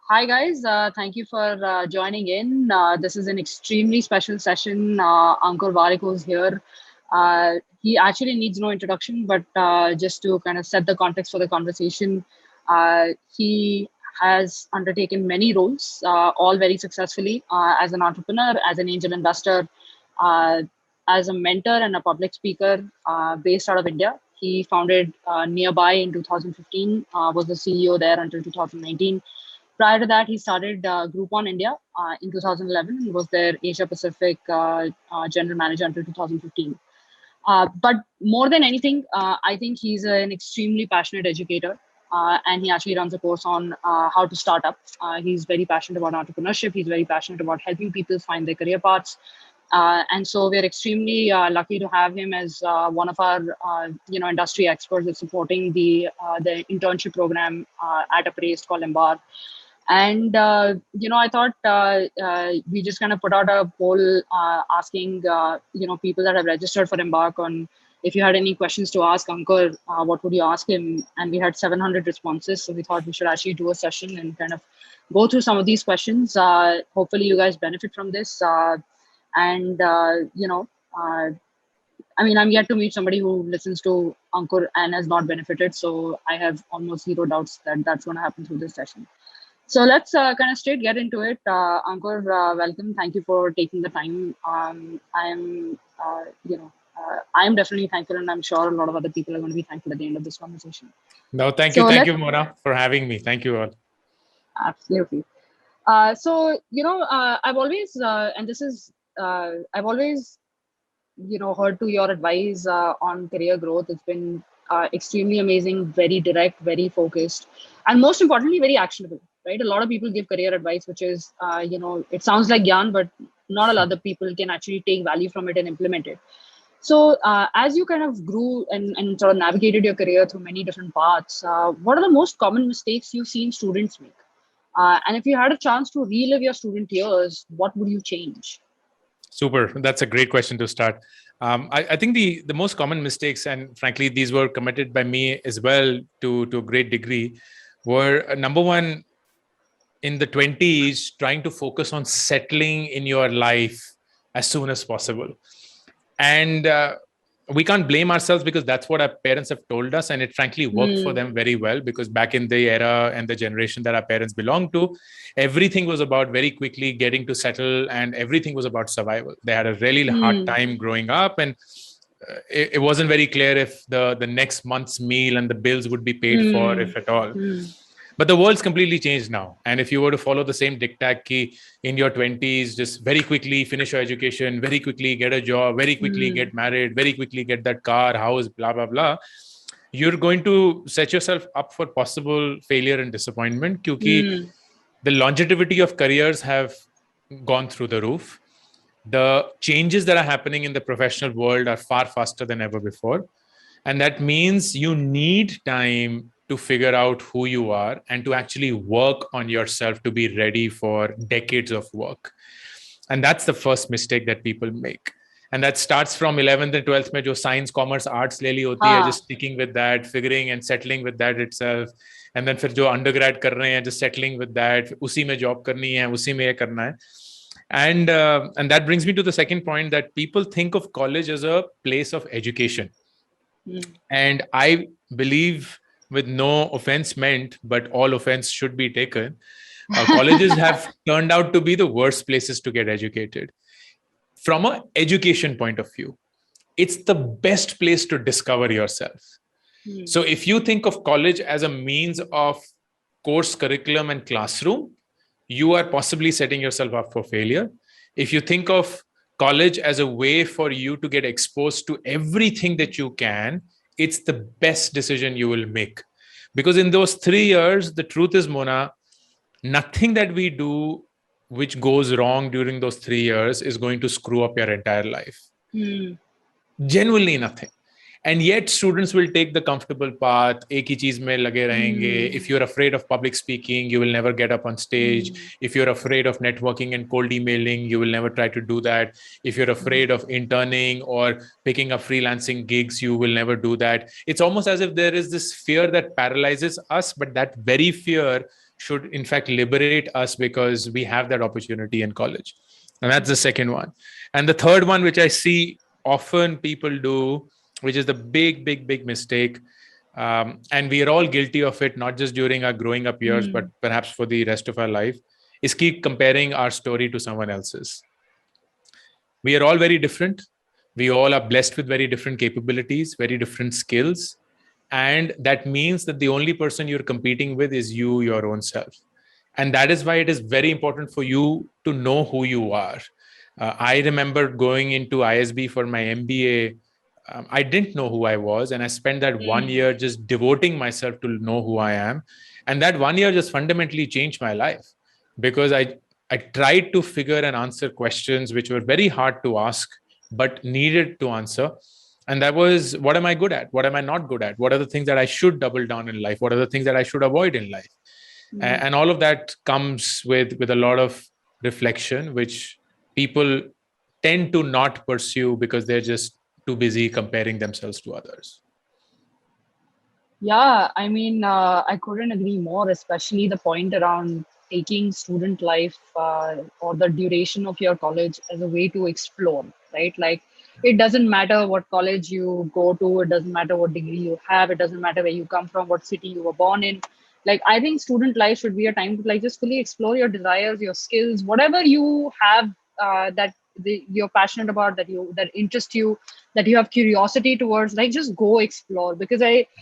Hi, guys. Thank you for joining in. This is an extremely special session. Ankur Warikoo is here. He actually needs no introduction, but just to kind of set the context for the conversation, he has undertaken many roles, all very successfully, as an entrepreneur, as an angel investor, uh, as a mentor and a public speaker based out of India. He founded Nearby in 2015, was the CEO there until 2019. Prior to that, he started Groupon India in 2011 and was their Asia Pacific general manager until 2015. But more than anything, I think he's an extremely passionate educator. And he actually runs a course on how to start up. He's very passionate about entrepreneurship. He's very passionate about helping people find their career paths. And so we're extremely lucky to have him as one of our industry experts that's supporting the internship program at Upraised called Embark. And I thought we just kind of put out a poll asking people that have registered for Embark on if you had any questions to ask Ankur, what would you ask him? And we had 700 responses, so we thought we should actually do a session and kind of go through some of these questions. Hopefully, you guys benefit from this. And I'm yet to meet somebody who listens to Ankur and has not benefited, so I have almost zero doubts that that's going to happen through this session. So let's kind of straight get into it. Ankur, welcome. Thank you for taking the time. I'm definitely thankful, and I'm sure a lot of other people are going to be thankful at the end of this conversation. No, thank you. Thank you, Mona, for having me. Thank you all. Absolutely. I've always, I've always, heard to your advice on career growth. It's been extremely amazing, very direct, very focused, and most importantly, very actionable. Right? A lot of people give career advice, which is, it sounds like yarn, but not a lot of people can actually take value from it and implement it. So as you kind of grew and sort of navigated your career through many different paths, what are the most common mistakes you've seen students make? And if you had a chance to relive your student years, what would you change? Super. That's a great question to start. I think the most common mistakes, and frankly, these were committed by me as well to a great degree, were number one, in the 20s, trying to focus on settling in your life as soon as possible. And we can't blame ourselves because that's what our parents have told us. And it frankly worked for them very well, because back in the era and the generation that our parents belonged to, everything was about very quickly getting to settle, and everything was about survival. They had a really hard time growing up, and it wasn't very clear if the next month's meal and the bills would be paid for, if at all. But the world's completely changed now. And if you were to follow the same diktat key in your 20s, just very quickly finish your education, very quickly get a job, very quickly get married, very quickly get that car, house, blah, blah, blah, you're going to set yourself up for possible failure and disappointment. Because the longevity of careers have gone through the roof. The changes that are happening in the professional world are far faster than ever before. And that means you need time to figure out who you are and to actually work on yourself to be ready for decades of work. And that's the first mistake that people make. And that starts from 11th and 12th mein jo science, commerce, arts le li hoti hai, just sticking with that, figuring and settling with that itself. And then fir jo undergrad kar rahe hain, just settling with that, usi mein job karni hai, usi mein ye karna hai. And that brings me to the second point, that people think of college as a place of education. And I believe, with no offense meant, but all offense should be taken, colleges have turned out to be the worst places to get educated. From an education point of view, it's the best place to discover yourself. So if you think of college as a means of course, curriculum, and classroom, you are possibly setting yourself up for failure. If you think of college as a way for you to get exposed to everything that you can, it's the best decision you will make. Because in those 3 years, the truth is, Mona, nothing that we do which goes wrong during those 3 years is going to screw up your entire life. Genuinely nothing. And yet students will take the comfortable path. Ek hi cheez mein lage rahenge. If you're afraid of public speaking, you will never get up on stage. If you're afraid of networking and cold emailing, you will never try to do that. If you're afraid of interning or picking up freelancing gigs, you will never do that. It's almost as if there is this fear that paralyzes us, but that very fear should in fact liberate us because we have that opportunity in college. And that's the second one. And the third one, which I see often people do, which is the big mistake, and we are all guilty of it, not just during our growing up years, but perhaps for the rest of our life, is keep comparing our story to someone else's. We are all very different. We all are blessed with very different capabilities, very different skills. And that means that the only person you're competing with is you, your own self. And that is why it is very important for you to know who you are. I remember going into ISB for my MBA. I didn't know who I was. And I spent that 1 year just devoting myself to know who I am. And that 1 year just fundamentally changed my life, because I tried to figure and answer questions which were very hard to ask, but needed to answer. And that was, what am I good at? What am I not good at? What are the things that I should double down in life? What are the things that I should avoid in life? And all of that comes with a lot of reflection, which people tend to not pursue because they're just too busy comparing themselves to others. Yeah, I mean, I couldn't agree more, especially the point around taking student life or the duration of your college as a way to explore, right? Like, it doesn't matter what college you go to, it doesn't matter what degree you have, it doesn't matter where you come from, what city you were born in. Like, I think student life should be a time to like just fully explore your desires, your skills, whatever you have that you're passionate about, that interest you, that you have curiosity towards. Like, just go explore, because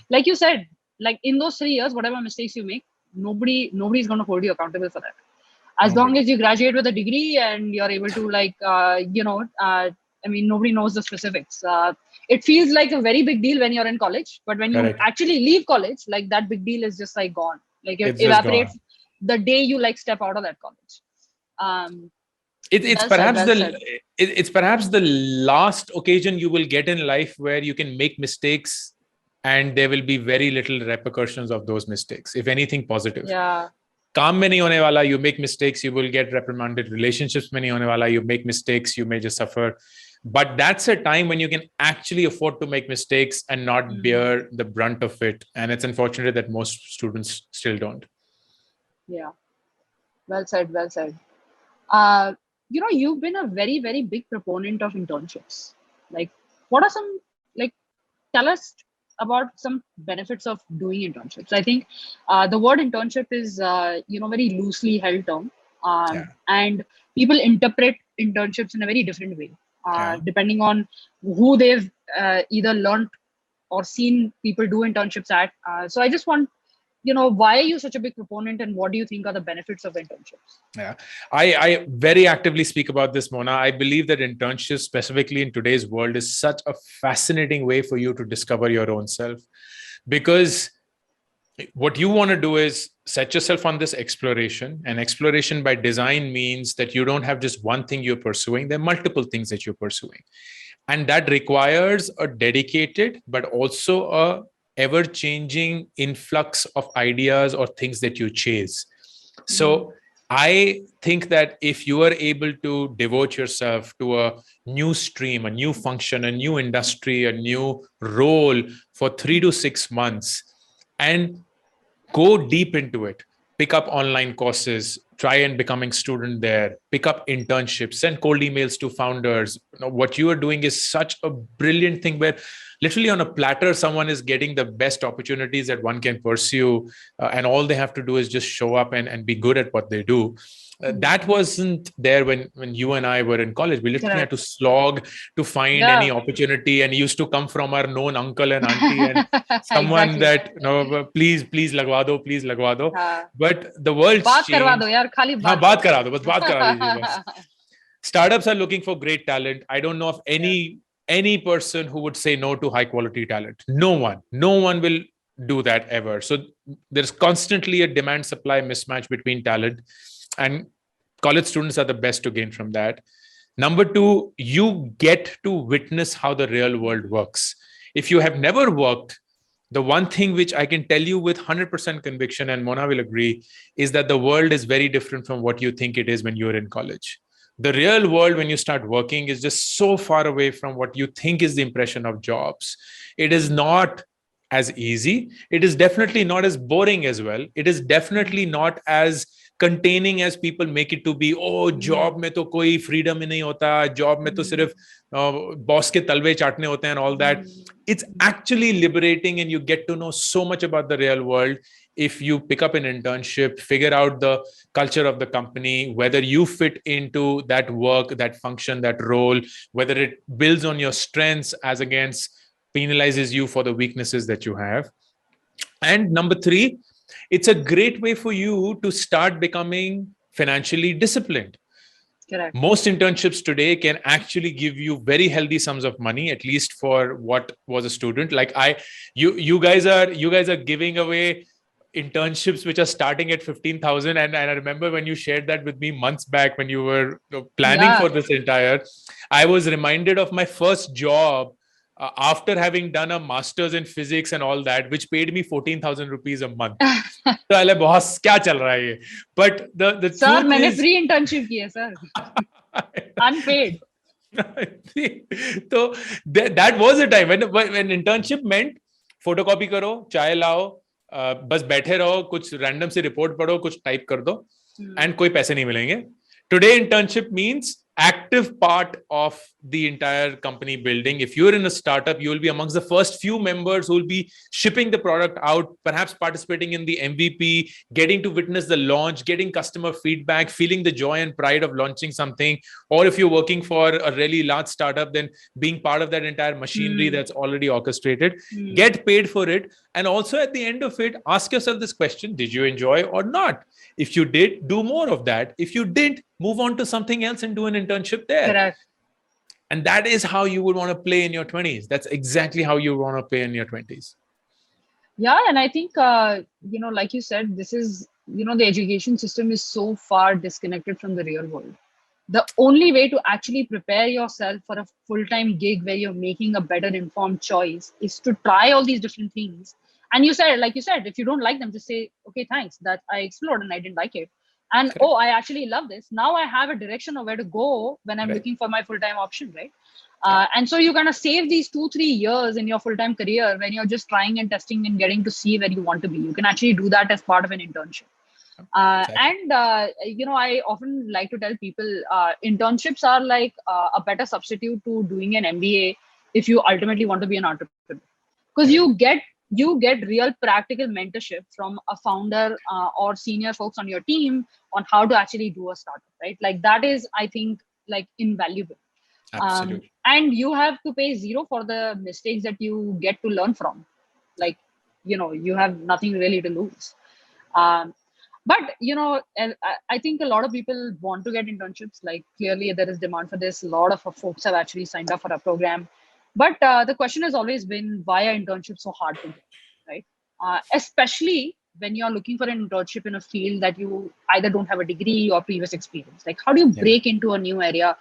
like you said, like in those 3 years, whatever mistakes you make, nobody's going to hold you accountable for that. As long as you graduate with a degree and you're able to I mean, nobody knows the specifics. It feels like a very big deal when you're in college, but when you actually leave college, like that big deal is just like gone. Like it evaporates the day you like step out of that college. It's perhaps the last occasion you will get in life where you can make mistakes and there will be very little repercussions of those mistakes, if anything positive. Yeah. काम में नहीं होने वाला, you make mistakes, you will get reprimanded. Relationships में नहीं होने वाला, you make mistakes, you may just suffer. But that's a time when you can actually afford to make mistakes and not bear the brunt of it. And it's unfortunate that most students still don't. Yeah. Well said, well said. You've been a very, very big proponent of internships. Like, what are some, like, tell us about some benefits of doing internships. I think the word internship is, very loosely held term. And people interpret internships in a very different way, depending on who they've either learned or seen people do internships at. So I just want, why are you such a big proponent, and what do you think are the benefits of internships? Yeah, I very actively speak about this, Mona. I believe that internships, specifically in today's world, is such a fascinating way for you to discover your own self. Because what you want to do is set yourself on this exploration, and exploration by design means that you don't have just one thing you're pursuing. There are multiple things that you're pursuing. And that requires a dedicated, but also a ever-changing influx of ideas or things that you chase. So I think that if you are able to devote yourself to a new stream, a new function, a new industry, a new role for 3 to 6 months and go deep into it, pick up online courses, try and becoming student there, pick up internships, send cold emails to founders. What you are doing is such a brilliant thing where literally on a platter, someone is getting the best opportunities that one can pursue. And all they have to do is just show up and be good at what they do. That wasn't there when you and I were in college. We literally had to slog to find any opportunity, and used to come from our known uncle and auntie and someone that, please lagwa do, please lagwa do. But the world's changed. Baat kara do, bas baat kara dijiye bas. Startups are looking for great talent. I don't know of any person who would say no to high quality talent. No one will do that ever. So there's constantly a demand supply mismatch between talent, and college students are the best to gain from that. Number 2, you get to witness how the real world works. If you have never worked, the one thing which I can tell you with 100% conviction, and Mona will agree, is that the world is very different from what you think it is when you're in college. The real world, when you start working, is just so far away from what you think is the impression of jobs. It is not as easy. It is definitely not as boring as well. It is definitely not as containing as people make it to be. Oh, job mein to koi freedom hi nahi hota, job mein to sirf boss ke talve chaatne hote and all that. It's actually liberating, and you get to know so much about the real world if you pick up an internship, figure out the culture of the company, whether you fit into that work, that function, that role, whether it builds on your strengths as against penalizes you for the weaknesses that you have. And number three, it's a great way for you to start becoming financially disciplined. Correct. Most internships today can actually give you very healthy sums of money, at least for what was a student. Like you guys are giving away internships which are starting at 15,000. And I remember when you shared that with me months back when you were planning for this entire, I was reminded of my first job after having done a master's in physics and all that, which paid me 14,000 rupees a month. So I boss, kya chal raha hai ye? But the sir, truth मैंने is, free internship की है sir, unpaid. So that was a time when internship meant photocopy करो, चाय लाओ, बस बैठे रहो, कुछ रैंडम से रिपोर्ट पढ़ो, कुछ टाइप कर दो, and कोई पैसे नहीं मिलेंगे. Today, internship means active part of the entire company building. If you're in a startup, you will be amongst the first few members who will be shipping the product out, perhaps participating in the MVP, getting to witness the launch, getting customer feedback, feeling the joy and pride of launching something. Or if you're working for a really large startup, then being part of that entire machinery that's already orchestrated, get paid for it. And also at the end of it, ask yourself this question: did you enjoy or not? If you did, do more of that. If you didn't, move on to something else and do an internship there. Correct. And that is how you would want to play in your 20s. That's exactly how you want to play in your 20s. Yeah, and I think, like you said, this is, the education system is so far disconnected from the real world. The only way to actually prepare yourself for a full-time gig where you're making a better informed choice is to try all these different things. And like you said, if you don't like them, just say, okay, thanks, that I explored and I didn't like it. And Correct. I actually love this. Now I have a direction of where to go when I'm looking for my full-time option, right? And so you kind of save these 2-3 years in your full-time career when you're just trying and testing and getting to see where you want to be. You can actually do that as part of an internship. And I often like to tell people internships are like a better substitute to doing an MBA if you ultimately want to be an entrepreneur, because you get real practical mentorship from a founder or senior folks on your team on how to actually do a startup, right? Like that is, I think, like invaluable. Absolutely. And you have to pay zero for the mistakes that you get to learn from. Like, you have nothing really to lose. But I think a lot of people want to get internships. Like clearly there is demand for this. A lot of folks have actually signed up for a program. But the question has always been, why are internships so hard to get, right? Especially when you're looking for an internship in a field that you either don't have a degree or previous experience. Like how do you break into a new area?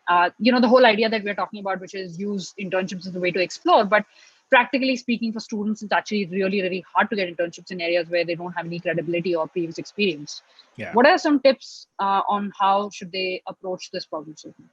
The whole idea that we're talking about, which is use internships as a way to explore. But practically speaking, for students, it's actually really, really hard to get internships in areas where they don't have any credibility or previous experience. Yeah. What are some tips on how should they approach this problem statement?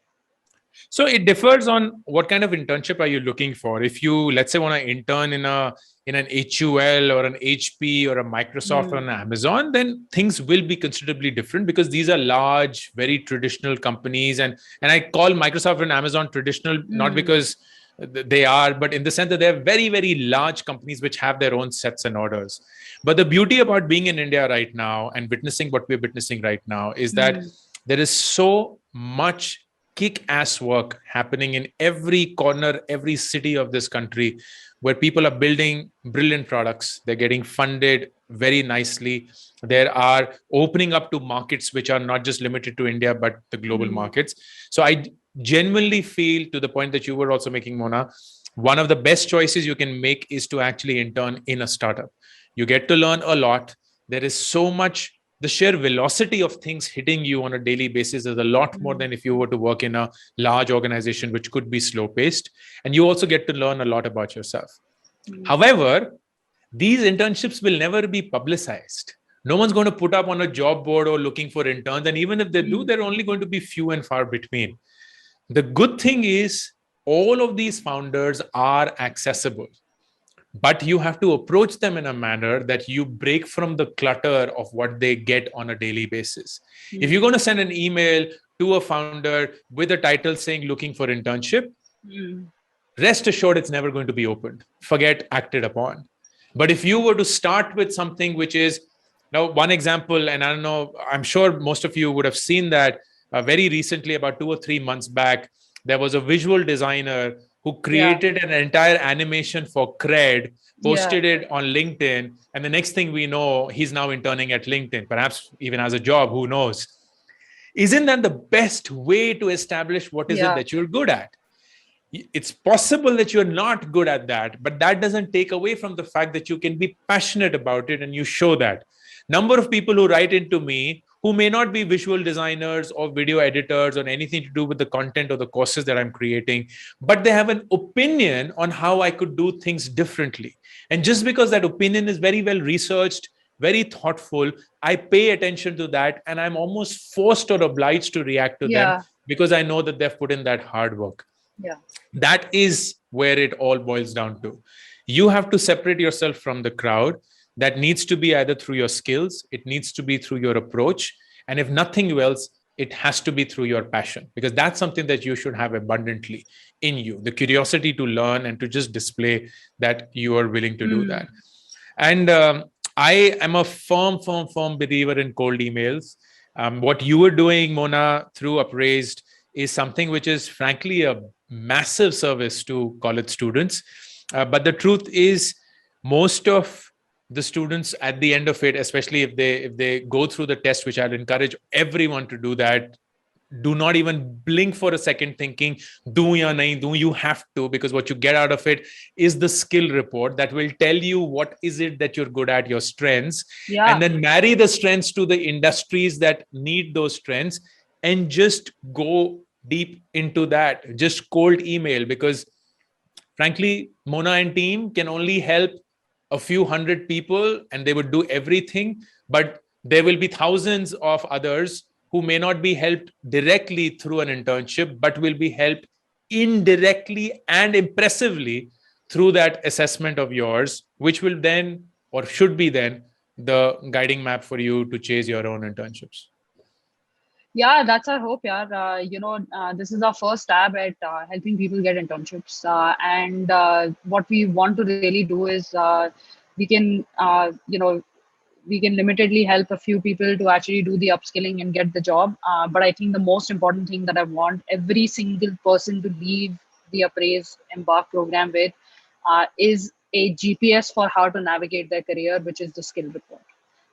So it differs on what kind of internship are you looking for. If you, let's say, want to intern in an HUL or an HP or a Microsoft or an Amazon, then things will be considerably different because these are large, very traditional companies. And I call Microsoft and Amazon traditional, not because they are, but in the sense that they're very, very large companies which have their own sets and orders. But the beauty about being in India right now and witnessing what we're witnessing right now is that there is so much kick-ass work happening in every corner, every city of this country, where people are building brilliant products. They're getting funded very nicely. There are opening up to markets which are not just limited to India, but the global markets. So I genuinely feel, to the point that you were also making, Mona, one of the best choices you can make is to actually intern in a startup. You get to learn a lot. There is so much. The sheer velocity of things hitting you on a daily basis is a lot more than if you were to work in a large organization, which could be slow paced. And you also get to learn a lot about yourself. However, these internships will never be publicized. No one's going to put up on a job board or looking for interns. And even if they do, they're only going to be few and far between. The good thing is all of these founders are accessible. but you have to approach them in a manner that you break from the clutter of what they get on a daily basis. If you're going to send an email to a founder with a title saying looking for internship, rest assured it's never going to be opened. Forget acted upon. But if you were to start with something which is, now one example, and I don't know, I'm sure most of you would have seen that very recently, about 2 or 3 months back, there was a visual designer who created an entire animation for Cred, posted it on LinkedIn, and the next thing we know, he's now interning at LinkedIn, perhaps even has a job, who knows. Isn't that the best way to establish what is it that you're good at? It's possible that you're not good at that, but that doesn't take away from the fact that you can be passionate about it, and you show that. Number of people who write into me who may not be visual designers or video editors or anything to do with the content or the courses that I'm creating, but they have an opinion on how I could do things differently. And just because that opinion is very well researched, very thoughtful, I pay attention to that, and I'm almost forced or obliged to react to them because I know that they've put in that hard work. That is where it all boils down to. You have to separate yourself from the crowd. That needs to be either through your skills, it needs to be through your approach, and if nothing else, it has to be through your passion, because that's something that you should have abundantly in you, the curiosity to learn and to just display that you are willing to do that. And I am a firm believer in cold emails. What you were doing, Mona, through Upraised is something which is frankly a massive service to college students. But the truth is, most of the students at the end of it, especially if they go through the test, which I'd encourage everyone to do that, do not even blink for a second thinking, do ya nahi do, you have to, because what you get out of it is the skill report that will tell you what is it that you're good at, your strengths, and then marry the strengths to the industries that need those strengths, and just go deep into that. Just cold email, because frankly, Mona and team can only help a few hundred people and they would do everything, but there will be thousands of others who may not be helped directly through an internship, but will be helped indirectly and impressively through that assessment of yours, which will then, or should be then, the guiding map for you to chase your own internships. Yeah, that's our hope. This is our first stab at helping people get internships. And what we want to really do is we can, we can limitedly help a few people to actually do the upskilling and get the job. But I think the most important thing that I want every single person to leave the Upraised Embark program with is a GPS for how to navigate their career, which is the skill report.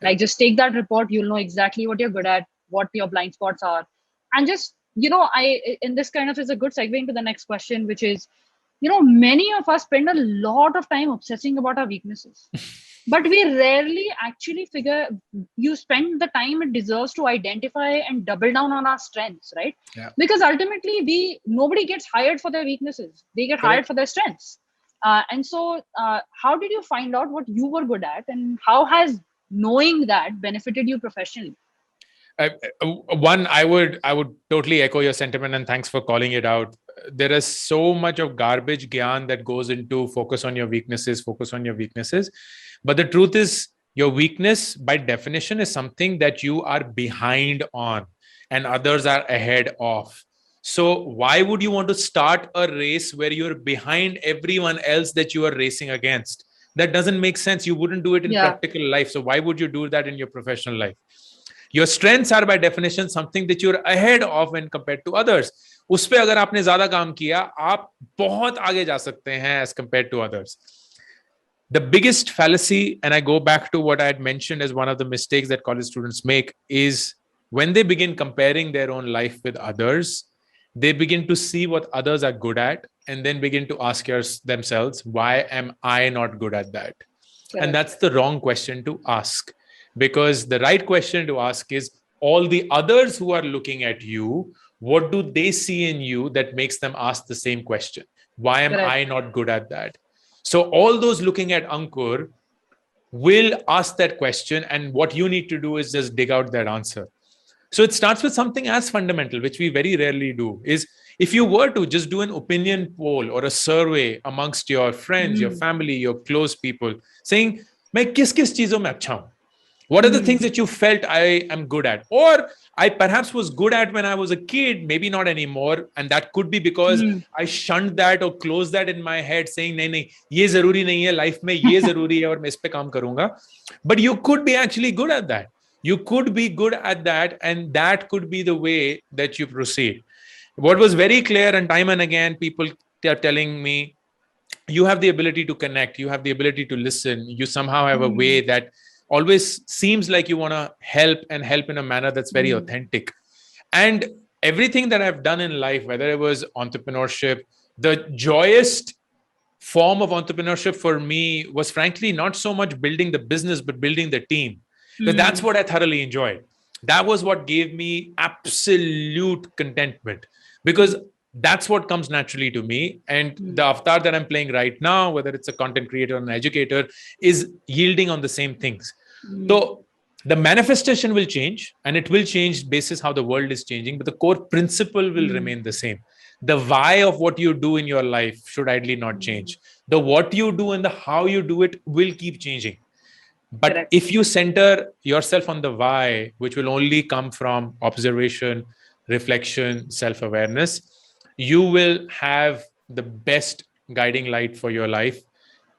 Like, just take that report, you'll know exactly what you're good at, what your blind spots are. And just, in this kind of is a good segue into the next question, which is, many of us spend a lot of time obsessing about our weaknesses, but we rarely actually you spend the time it deserves to identify and double down on our strengths, right? Because ultimately nobody gets hired for their weaknesses. They get hired for their strengths. And so how did you find out what you were good at, and how has knowing that benefited you professionally? One, I would totally echo your sentiment, and thanks for calling it out. There is so much of garbage gyan that goes into focus on your weaknesses. But the truth is, your weakness by definition is something that you are behind on and others are ahead of. So why would you want to start a race where you're behind everyone else that you are racing against? That doesn't make sense. You wouldn't do it in practical life. So why would you do that in your professional life? Your strengths are by definition something that you're ahead of when compared to others. उस पे अगर आपने ज्यादा काम किया, आप बहुत आगे जा सकते हैं as compared to others. The biggest fallacy, and I go back to what I had mentioned as one of the mistakes that college students make, is when they begin comparing their own life with others, they begin to see what others are good at and then begin to ask themselves, why am I not good at that? And that's the wrong question to ask. Because the right question to ask is, all the others who are looking at you, what do they see in you that makes them ask the same question? Why am I not good at that? So all those looking at Ankur will ask that question, and what you need to do is just dig out that answer. So it starts with something as fundamental, which we very rarely do, is if you were to just do an opinion poll or a survey amongst your friends, your family, your close people, saying, मैं किस किस चीजों में अच्छा हूं? What are the things that you felt I am good at? Or I perhaps was good at when I was a kid, maybe not anymore. And that could be because I shunned that or closed that in my head saying, नहीं नहीं ये जरूरी नहीं है, life में ये जरूरी है और मैं इस पे काम करूंगा. But you could be actually good at that. You could be good at that, and that could be the way that you proceed. What was very clear, and time and again, people are telling me, you have the ability to connect, you have the ability to listen, you somehow have a way that always seems like you want to help and help in a manner that's very authentic. And everything that I've done in life, whether it was entrepreneurship, the joyous form of entrepreneurship for me was frankly not so much building the business, but building the team. Because that's what I thoroughly enjoyed. That was what gave me absolute contentment, because that's what comes naturally to me. And the avatar that I'm playing right now, whether it's a content creator or an educator, is yielding on the same things. So the manifestation will change, and it will change basis how the world is changing, but the core principle will remain the same. The why of what you do in your life should ideally not change. The what you do and the how you do it will keep changing. But Correct. if you center yourself on the why, which will only come from observation, reflection, self-awareness, you will have the best guiding light for your life.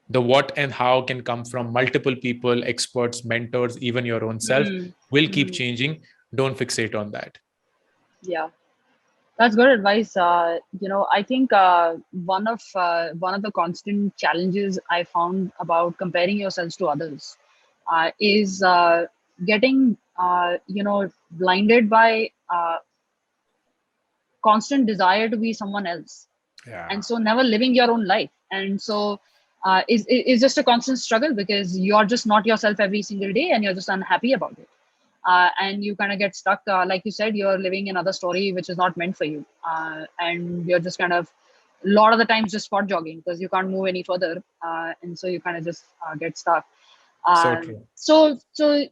The what and how can come from multiple people, experts, mentors, even your own self will keep changing. Don't fixate on that. Yeah, that's good advice. I think one of the constant challenges I found about comparing yourselves to others is getting blinded by constant desire to be someone else, and so never living your own life. And so is just a constant struggle because you're just not yourself every single day, and you're just unhappy about it. And you kind of get stuck, like you said, you're living another story which is not meant for you, and you're just kind of a lot of the times just spot jogging because you can't move any further, and so you kind of just get stuck. So true.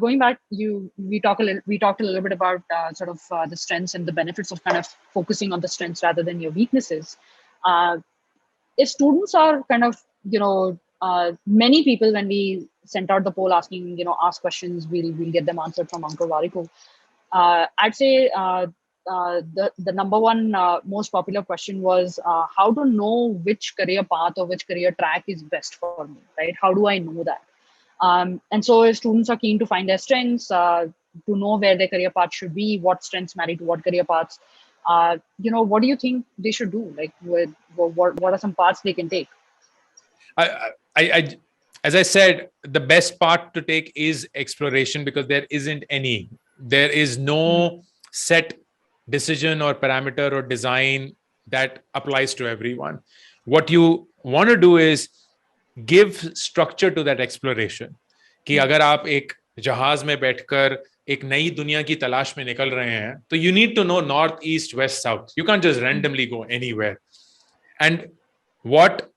Going back, we talked a little bit about sort of the strengths and the benefits of kind of focusing on the strengths rather than your weaknesses. If students are kind of many people, when we sent out the poll asking ask questions, we'll get them answered from Ankur Warikoo. I'd say the number one most popular question was how to know which career path or which career track is best for me, right? How do I know that? And so if students are keen to find their strengths, to know where their career path should be, what strengths marry to what career paths, what do you think they should do? Like, what are some paths they can take? As I said, the best part to take is exploration, because there isn't any. There is no set decision or parameter or design that applies to everyone. What you want to do is give structure to that exploration. कि अगर आप एक जहाज में बैठकर एक नई दुनिया की तलाश में निकल रहे हैं, तो you need to know north, east, west, south. You can't just randomly go anywhere. And what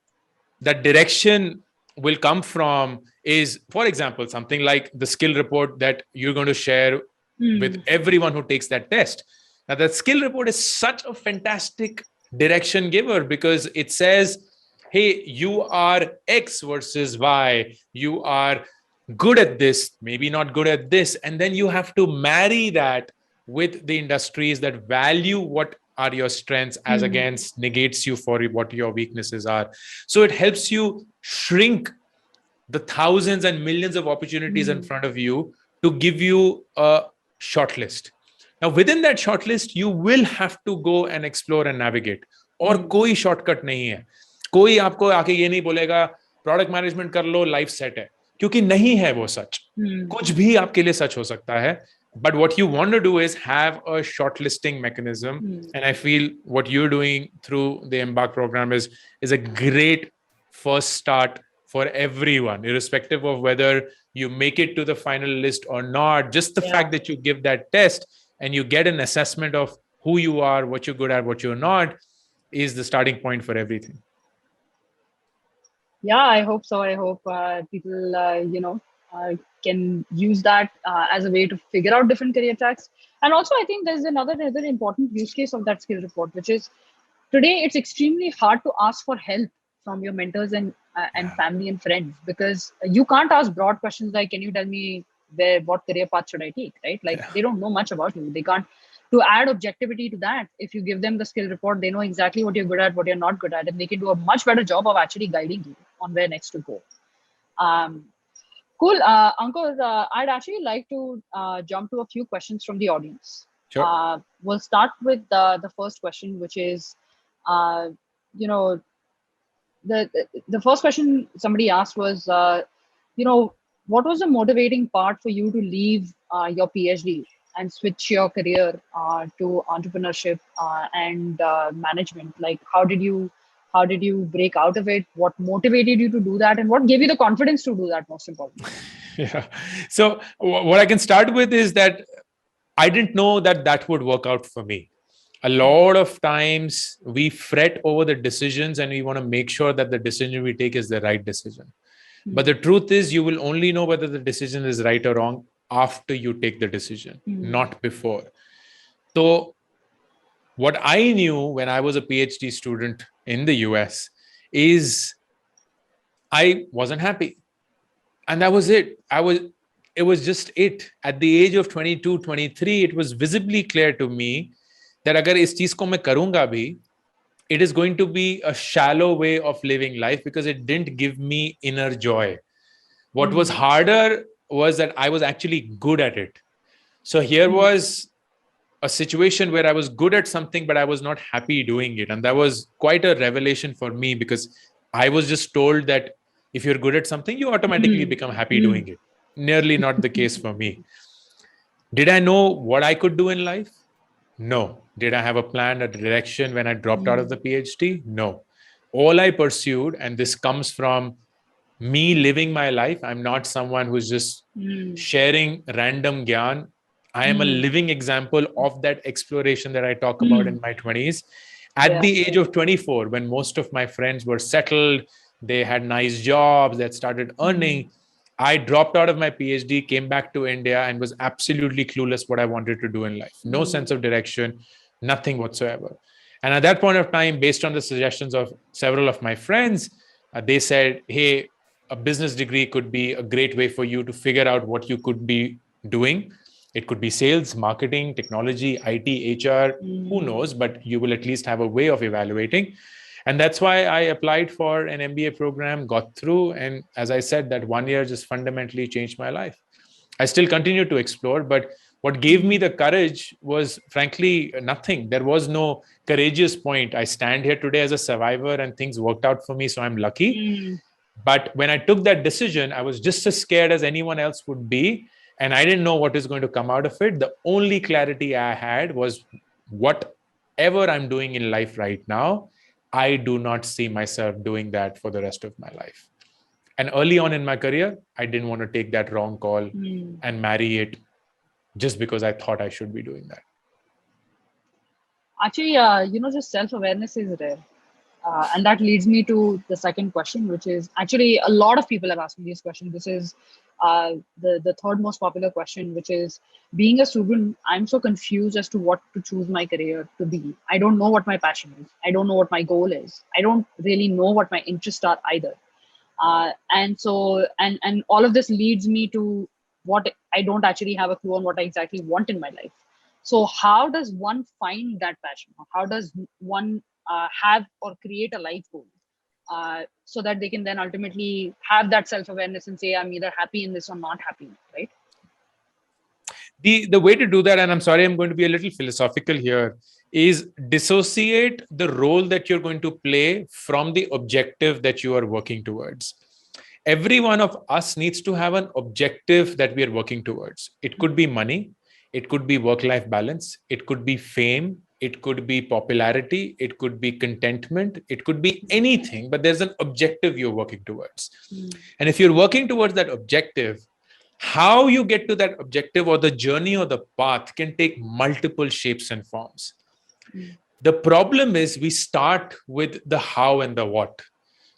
that direction will come from is, for example, something like the skill report that you're going to share with everyone who takes that test. Now, that skill report is such a fantastic direction giver, because it says, hey, you are X versus Y. You are good at this, maybe not good at this. And then you have to marry that with the industries that value what are your strengths as against negates you for what your weaknesses are. So it helps you shrink the thousands and millions of opportunities in front of you to give you a short list. Now, within that short list, you will have to go and explore and navigate. और कोई shortcut नहीं है. कोई आपको आके ये नहीं बोलेगा प्रोडक्ट मैनेजमेंट कर लो, लाइफ सेट है, क्योंकि नहीं है वो सच. कुछ भी आपके लिए सच हो सकता है. But what you want to do is have a shortlisting mechanism. And I feel what you're doing through the Embark program is a great first start for everyone, irrespective of whether you make it to the final list or not. Just the fact that you give that test and you get an assessment of who you are, what you're good at, what you're not, is the starting point for everything. Yeah, I hope so. I hope people, can use that as a way to figure out different career tracks. And also, I think there's another important use case of that skill report, which is today it's extremely hard to ask for help from your mentors and family and friends, because you can't ask broad questions like, can you tell me what career path should I take, right? Like they don't know much about you. They can't. To add objectivity to that, if you give them the skill report, they know exactly what you're good at, what you're not good at, and they can do a much better job of actually guiding you on where next to go. Cool. Ankur, I'd actually like to jump to a few questions from the audience. Sure. We'll start with the first question, which is, you know, the first question somebody asked was, what was the motivating part for you to leave your PhD and switch your career to entrepreneurship and management? Like, how did you break out of it? What motivated you to do that, and what gave you the confidence to do that, most importantly? Yeah. So what I can start with is that I didn't know that would work out for me. A lot of times we fret over the decisions and we want to make sure that the decision we take is the right decision. But the truth is, you will only know whether the decision is right or wrong after you take the decision, not before. So what I knew when I was a PhD student in the US is I wasn't happy. And that was it. It was just it. At the age of 22, 23, it was visibly clear to me that agar is cheez ko main karunga bhi, it is going to be a shallow way of living life because it didn't give me inner joy. What was harder was that I was actually good at it. So here was a situation where I was good at something, but I was not happy doing it. And that was quite a revelation for me because I was just told that if you're good at something, you automatically become happy doing it. Nearly not the case for me. Did I know what I could do in life? No. Did I have a plan, a direction when I dropped out of the PhD? No. All I pursued, and this comes from me living my life. I'm not someone who's just sharing random gyan. I am a living example of that exploration that I talk about in my 20s. At the age of 24, when most of my friends were settled, they had nice jobs, that started earning, I dropped out of my PhD, came back to India, and was absolutely clueless what I wanted to do in life. No sense of direction, nothing whatsoever. And at that point of time, based on the suggestions of several of my friends, they said, hey, a business degree could be a great way for you to figure out what you could be doing. It could be sales, marketing, technology, IT, HR, who knows, but you will at least have a way of evaluating. And that's why I applied for an MBA program, got through. And as I said, that 1 year just fundamentally changed my life. I still continue to explore, but what gave me the courage was frankly nothing. There was no courageous point. I stand here today as a survivor and things worked out for me, so I'm lucky. But when I took that decision, I was just as scared as anyone else would be. And I didn't know what is going to come out of it. The only clarity I had was whatever I'm doing in life right now, I do not see myself doing that for the rest of my life. And early on in my career, I didn't want to take that wrong call and marry it just because I thought I should be doing that. Actually, just self-awareness is rare. And that leads me to the second question, which is actually a lot of people have asked me this question. This is the third most popular question, which is, being a student, I'm so confused as to what to choose my career to be. I don't know what my passion is. I don't know what my goal is. I don't really know what my interests are either. And all of this leads me to what I don't actually have a clue on what I exactly want in my life. So how does one find that passion? How does one have or create a life goal so that they can then ultimately have that self-awareness and say, I'm either happy in this or not happy, right? The way to do that, and I'm sorry, I'm going to be a little philosophical here, is dissociate the role that you're going to play from the objective that you are working towards. Every one of us needs to have an objective that we are working towards. It could be money. It could be work-life balance. It could be fame. It could be popularity. It could be contentment. It could be anything, but there's an objective you're working towards. And if you're working towards that objective, how you get to that objective or the journey or the path can take multiple shapes and forms. The problem is we start with the how and the what.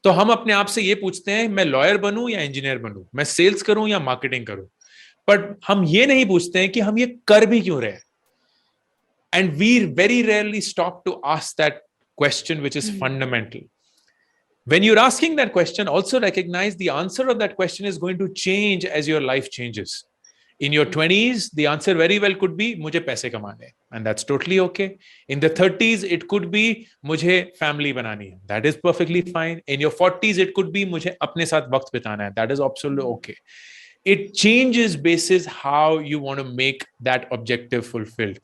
तो हम अपने आप से ये पूछते हैं मैं lawyer बनूं या इंजीनियर बनूं, मैं सेल्स करूं या मार्केटिंग करूं, बट हम ये नहीं पूछते हैं कि हम ये कर भी क्यों रहे हैं. And we very rarely stop to ask that question, which is fundamental. When you're asking that question, also recognize the answer of that question is going to change as your life changes. In your 20s, the answer very well could be, mujhe paise kamane hai, and that's totally okay. In the 30s, it could be, mujhe family banani hai. That is perfectly fine. In your 40s, it could be, mujhe apne sath waqt bitana hai. That is absolutely okay. It changes basis how you want to make that objective fulfilled.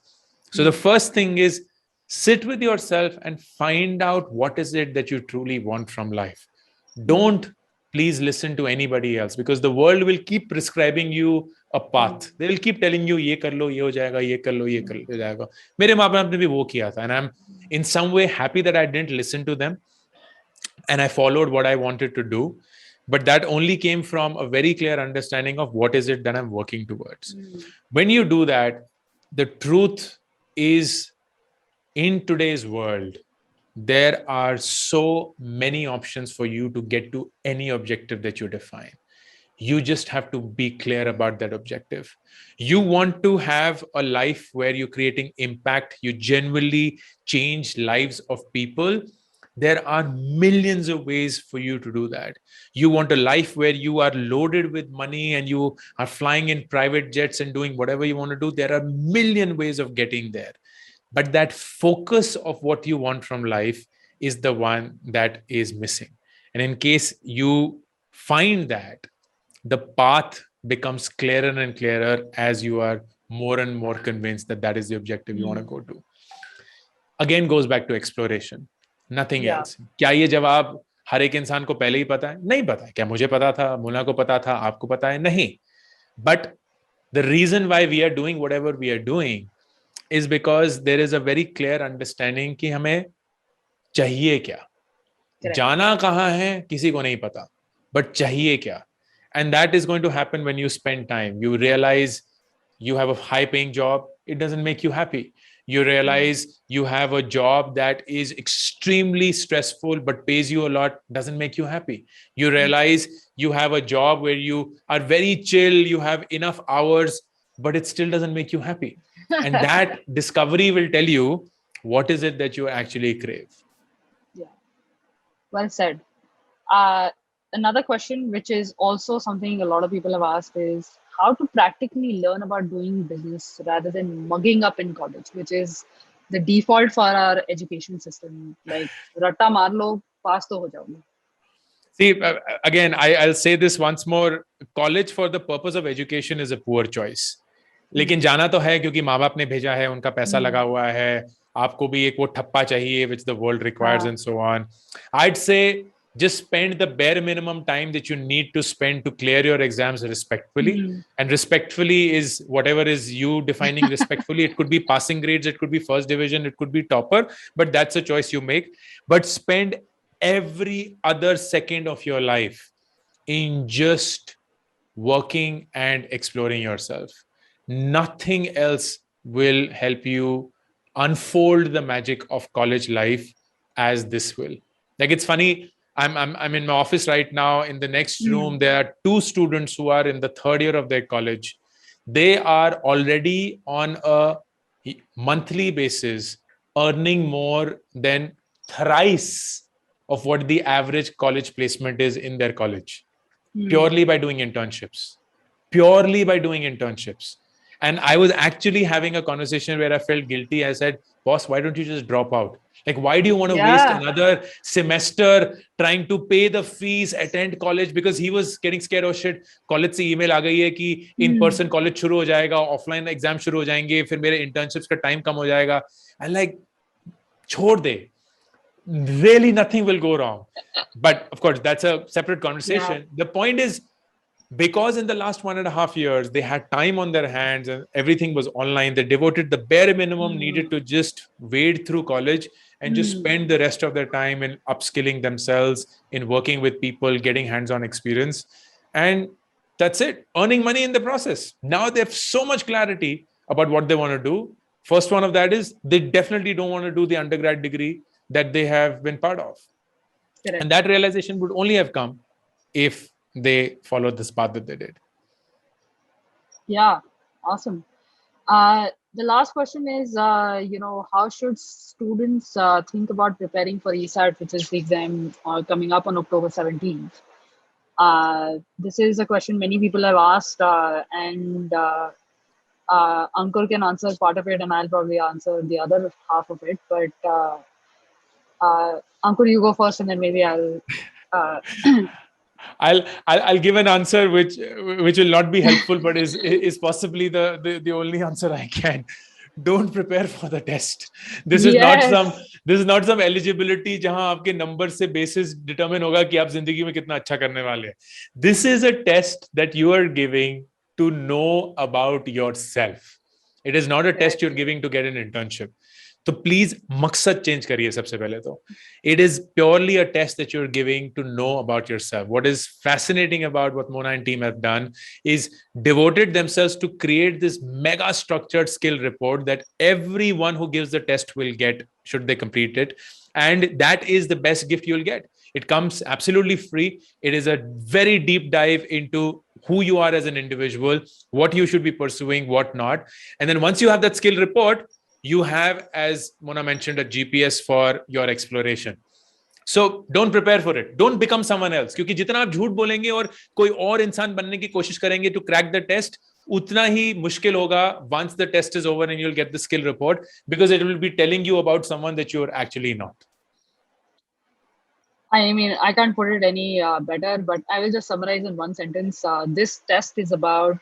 So the first thing is sit with yourself and find out what is it that you truly want from life. Don't please listen to anybody else, because the world will keep prescribing you a path. They will keep telling you ye kar lo, ye ho jayega, ye kar lo, ye kar ho jayega. Mere maa baap ne bhi wo kiya tha, and I'm in some way happy that I didn't listen to them and I followed what I wanted to do. But that only came from a very clear understanding of what is it that I'm working towards. When you do that, the truth is, in today's world, there are so many options for you to get to any objective that you define. You just have to be clear about that objective. You want to have a life where you're creating impact, you genuinely change lives of people. There are millions of ways for you to do that. You want a life where you are loaded with money and you are flying in private jets and doing whatever you want to do. There are a million ways of getting there. But that focus of what you want from life is the one that is missing. And in case you find that, the path becomes clearer and clearer as you are more and more convinced that that is the objective you want to go to. Again, goes back to exploration. Nothing else. क्या ये जवाब हर एक इंसान को पहले ही पता है? नहीं पता है. क्या मुझे पता था, मुन्ना को पता था, आपको पता है? नहीं. But the reason why we are doing whatever we are doing is because there is a very clear understanding कि हमें चाहिए क्या. जाना कहाँ है किसी को नहीं पता, but चाहिए क्या. And that is going to happen when you spend time. You realize you have a high paying job, it doesn't make you happy. You realize you have a job that is extremely stressful but pays you a lot, doesn't make you happy. You realize you have a job where you are very chill, you have enough hours, but it still doesn't make you happy. And that discovery will tell you what is it that you actually crave. Yeah, well said. Another question, which is also something a lot of people have asked, is how to practically learn about doing business rather than mugging up in college, which is the default for our education system. Like, ratta maar lo, pass to ho jaoge. See, again, I'll say this once more. College for the purpose of education is a poor choice. लेकिन जाना तो है क्योंकि माँ बाप ने भेजा है, उनका पैसा लगा हुआ है, आपको भी एक वो ठप्पा चाहिए, which the world requires and so on. I'd say just spend the bare minimum time that you need to spend to clear your exams respectfully. And respectfully is whatever is you defining respectfully. It could be passing grades, it could be first division, it could be topper, but that's a choice you make. But spend every other second of your life in just working and exploring yourself. Nothing else will help you unfold the magic of college life as this will. Like, it's funny, I'm in my office right now. In the next room, there are two students who are in the third year of their college. They are already on a monthly basis earning more than thrice of what the average college placement is in their college, purely by doing internships. And I was actually having a conversation where I felt guilty. I said, boss, why don't you just drop out? Like, why do you want to waste another semester trying to pay the fees, attend college? Because he was getting scared. Oh shit, college से email आ गई है कि in-person college शुरू हो जाएगा, offline exam शुरू हो जाएंगे, फिर मेरे internships का time कम हो जाएगा. And like, छोड़ दे. Really, nothing will go wrong. But of course, that's a separate conversation. The point is, because in the last 1.5 years, they had time on their hands and everything was online, they devoted the bare minimum needed to just wade through college and just spend the rest of their time in upskilling themselves, in working with people, getting hands-on experience. And that's it, earning money in the process. Now they have so much clarity about what they want to do. First one of that is they definitely don't want to do the undergrad degree that they have been part of. Correct. And that realization would only have come if they followed this path that they did. Yeah, awesome. The last question is, how should students think about preparing for ESAT, which is the exam coming up on October 17th? This is a question many people have asked, and Ankur can answer part of it, and I'll probably answer the other half of it. But Ankur, you go first, and then maybe I'll. I'll give an answer which will not be helpful, but is possibly the only answer I can. Don't prepare for the test. This is not some eligibility जहां आपके number से basis determine होगा कि आप जिंदगी में कितना अच्छा करने वाले हैं. This is a test that you are giving to know about yourself. It is not a test you're giving to get an internship. तो प्लीज मकसद चेंज करिए सबसे पहले तो. It is purely a test that you're giving to know about yourself. What is fascinating about what Mona and team have done is devoted themselves to create this mega structured skill report that everyone who gives the test will get should they complete it. And that is the best gift you'll get. It comes absolutely free. It is a very deep dive into who you are as an individual, what you should be pursuing, what not. And then once you have that skill report, you have, as Mona mentioned, a GPS for your exploration. So don't prepare for it. Don't become someone else. क्योंकि जितना आप झूठ बोलेंगे और कोई और इंसान बनने की कोशिश करेंगे to crack the test, उतना ही मुश्किल होगा once the test is over and you'll get the skill report, because it will be telling you about someone that you're actually not. I mean, I can't put it any better, but I will just summarize in one sentence. This test is about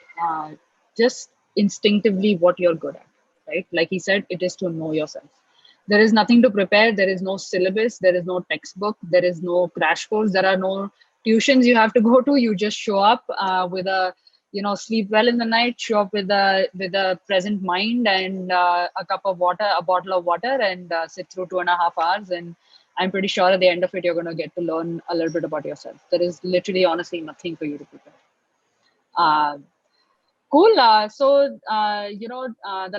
just instinctively what you're good at, right? Like he said, it is to know yourself. There is nothing to prepare. There is no syllabus. There is no textbook. There is no crash course. There are no tuitions you have to go to. You just show up with a, sleep well in the night, show up with a present mind and a cup of water, a bottle of water, and sit through 2.5 hours. And I'm pretty sure at the end of it, you're going to get to learn a little bit about yourself. There is literally, honestly, nothing for you to prepare. Cool. The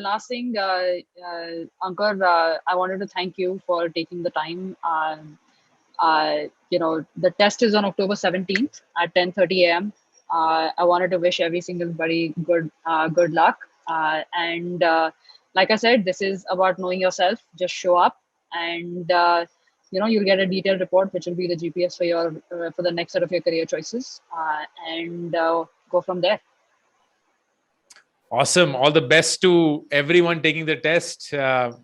last thing, Ankur, I wanted to thank you for taking the time. The test is on October 17th at 10:30 a.m. I wanted to wish every single buddy good luck. And like I said, this is about knowing yourself. Just show up, and you'll get a detailed report, which will be the GPS for your for the next set of your career choices, and go from there. Awesome. All the best to everyone taking the test.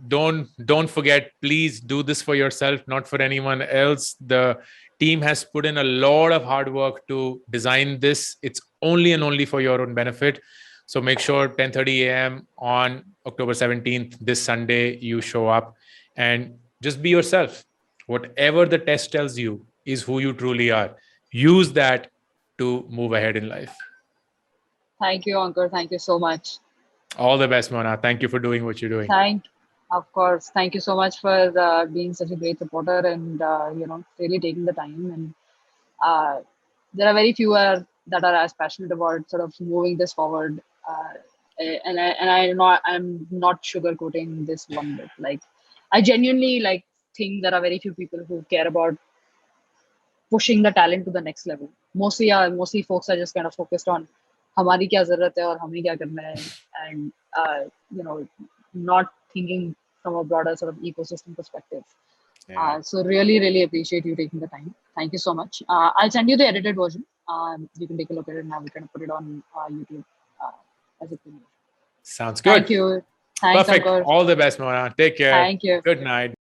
Don't forget, please do this for yourself, not for anyone else. The team has put in a lot of hard work to design this. It's only and only for your own benefit. So make sure 10:30 a.m. on October 17th, this Sunday, you show up and just be yourself. Whatever the test tells you is who you truly are. Use that to move ahead in life. Thank you, Ankur. Thank you so much. All the best, Mona. Thank you for doing what you're doing. Of course. Thank you so much for being such a great supporter and, really taking the time. And there are very few that are as passionate about sort of moving this forward. And I know I'm not sugarcoating this one bit. Like, I genuinely think there are very few people who care about pushing the talent to the next level. Mostly folks are just kind of focused on हमारी क्या जरूरत है और हमें क्या करना है, and not thinking from a broader sort of ecosystem perspective. So really appreciate you taking the time. Thank you so much. I'll send you the edited version. You can take a look at it, and I will kind of put it on YouTube as a premiere. Sounds good. Thank you. Thanks, Perfect. Ankur. All the best, Mona. Take care. Thank you. Good night.